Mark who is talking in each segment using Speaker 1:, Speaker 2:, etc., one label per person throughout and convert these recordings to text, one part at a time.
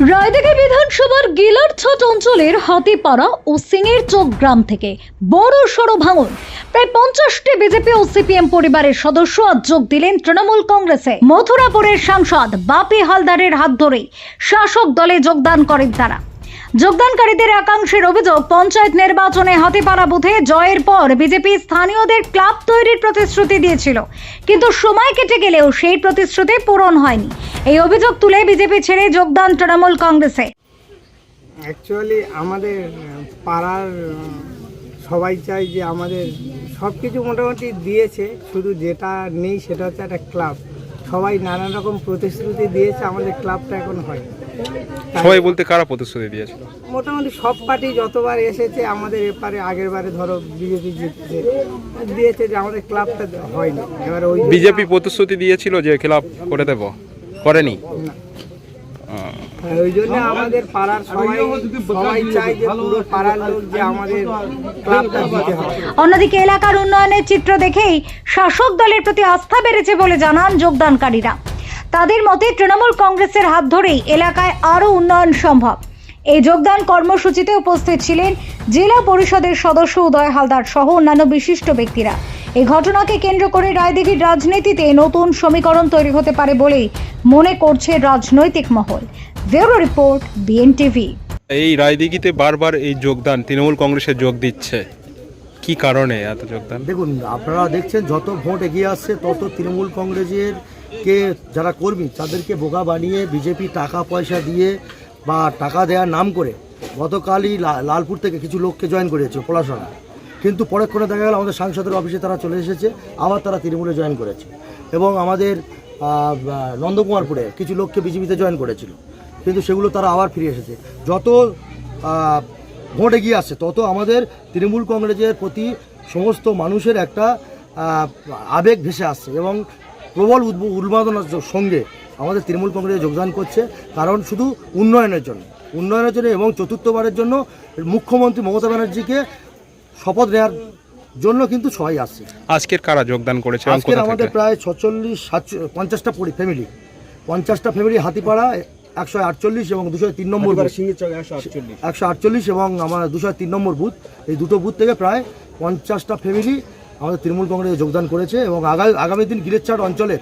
Speaker 1: রায়দিঘি বিধানসভার গিলারছট অঞ্চলের হাতিপাড়া ও সিঙের চোক গ্রাম থেকে বড় সড় ভাঙন। প্রায় 50টি বিজেপি ও সিপিএম পরিবারের সদস্য আজ যোগ দিলেন তৃণমূল কংগ্রেসে। মথুরাপুরের সাংসদ বাপি হালদারের হাত ধরেই শাসক দলে যোগদান করেন তারা। যোগদানকারীদের একাংশের অভিযোগ, পঞ্চায়েত নির্বাচনে হাতিপাড়া বুথে জয়ের পর বিজেপি স্থানীয়দের ক্লাব তৈরির প্রতিশ্রুতি দিয়েছিল, কিন্তু সময় কেটে গেলেও সেই প্রতিশ্রুতি পূরণ হয়নি। এই অভিযোগ তুলে বিজেপি ছেড়ে যোগদান তৃণমূল কংগ্রেসে।
Speaker 2: অ্যাকচুয়ালি আমাদের পাড়ার সবাই চাই যে আমাদের সব কিছু মোটামুটি দিয়েছে, শুধু যেটা নেই সেটা হচ্ছে একটা ক্লাব। সবাই নানান রকম প্রতিশ্রুতি দিয়েছে, আমাদের ক্লাবটা এখন হয়।
Speaker 3: সবাই বলতে কারা প্রতিশ্রুতি দিয়েছিল?
Speaker 2: মোটামুটি সব পার্টি যতবার এসেছে, আমাদের এপারে আগের বারে ধরো বিজেপি জিতছে, দিয়েছে যে আমাদের ক্লাবটা হয়নি। এবার ওই
Speaker 3: বিজেপি প্রতিশ্রুতি দিয়েছিল যে ক্লাব করে দেব, করেনি।
Speaker 2: না, ওই জন্য আমাদের পাড়ার সবাই চাই যে পুরো পাড়ার লোক যে আমাদের ক্লাবটা দিতে হবে।
Speaker 1: অন্যদিকে এলাকার উন্নয়নের চিত্র দেখেই শাসক দলের প্রতি আস্থা বেড়েছে বলে জানান যোগদানকারীরা। তাদের মতে তৃণমূল কংগ্রেসের হাত ধরেই এলাকায় আরও উন্নয়ন সম্ভব। এই যোগদান কর্মসূচিতে উপস্থিত ছিলেন জেলা পরিষদের সদস্য উদয় হালদার সহ অন্যান্য বিশিষ্ট ব্যক্তিরা। এই ঘটনাকে কেন্দ্র করে রায়দিঘির রাজনীতিতে নতুন সমীকরণ তৈরি হতে পারে বলেই মনে করছে রাজনৈতিক মহল। Bureau report, BNTV.
Speaker 3: এই রায়দিঘিতে বারবার এই যোগদান তৃণমূল কংগ্রেসে যোগ দিচ্ছে, কি কারণে এত যোগদান?
Speaker 4: দেখুন, আপনারা দেখছেন যত ভোট এগিয়ে আসছে তত তৃণমূল কংগ্রেসের কে যারা কর্মী তাদেরকে বোকা বানিয়ে বিজেপি টাকা পয়সা দিয়ে বা টাকা দেওয়ার নাম করে গতকালই লালপুর থেকে কিছু লোককে জয়েন করেছে পলাশরা, কিন্তু পরক্ষণে দেখা গেল আমাদের সাংসদের অফিসে তারা চলে এসেছে, আবার তারা তৃণমূলে জয়েন করেছে। এবং আমাদের নন্দকুমারপুরে কিছু লোককে বিজেপিতে জয়েন করেছিল, কিন্তু সেগুলো তারা আবার ফিরে এসেছে। যত ভোট এগিয়ে আসছে তত আমাদের তৃণমূল কংগ্রেসের প্রতি সমস্ত মানুষের একটা আবেগ ভেসে আসছে এবং প্রবল উন্মাদনার সঙ্গে আমাদের তৃণমূল কংগ্রেসে যোগদান করছে। কারণ শুধু উন্নয়নের জন্য এবং চতুর্থবারের জন্য মুখ্যমন্ত্রী মমতা ব্যানার্জিকে শপথ নেওয়ার জন্য কিন্তু সবাই আসছে।
Speaker 3: আজকের কারা যোগদান করেছে?
Speaker 4: আজকের আমাদের প্রায় 50টা ফ্যামিলি, 50টা ফ্যামিলি হাতিপাড়া 148 এবং 203 নম্বর 148 এবং আমার 203 নম্বর বুথ, এই দুটো বুথ থেকে প্রায় 50টা ফ্যামিলি আমাদের তৃণমূল কংগ্রেসে যোগদান করেছে। এবং আগামী দিন গিলেরছাট অঞ্চলের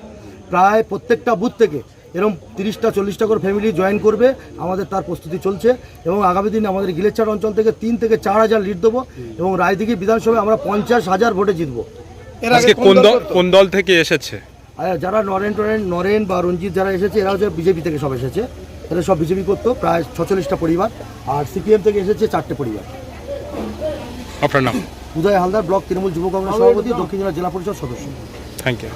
Speaker 4: প্রায় প্রত্যেকটা বুথ থেকে এরকম 30টা 40টা করে ফ্যামিলি জয়েন করবে, আমাদের তার প্রস্তুতি চলছে। এবং আগামী দিন আমাদের গিলেরছাট অঞ্চল থেকে 3 থেকে 4 হাজার লিড দেবো এবং রায়দিঘি বিধানসভায় আমরা 50,000 ভোটে জিতবো।
Speaker 3: আজকে কোন দল থেকে এসেছে?
Speaker 4: যারা নরেন বা রঞ্জিত যারা এসেছে এরা হচ্ছে বিজেপি থেকে সব এসেছে, তাহলে সব বিজেপি করতো, প্রায় 46টা পরিবার। আর সিপিএম থেকে এসেছে 4টে পরিবার।
Speaker 3: আপনার নাম?
Speaker 4: উদয় হালদার, ব্লক তৃণমূল যুব কংগ্রেস সভাপতি, দক্ষিণ জেলা পরিষদ সদস্য।
Speaker 3: Thank you.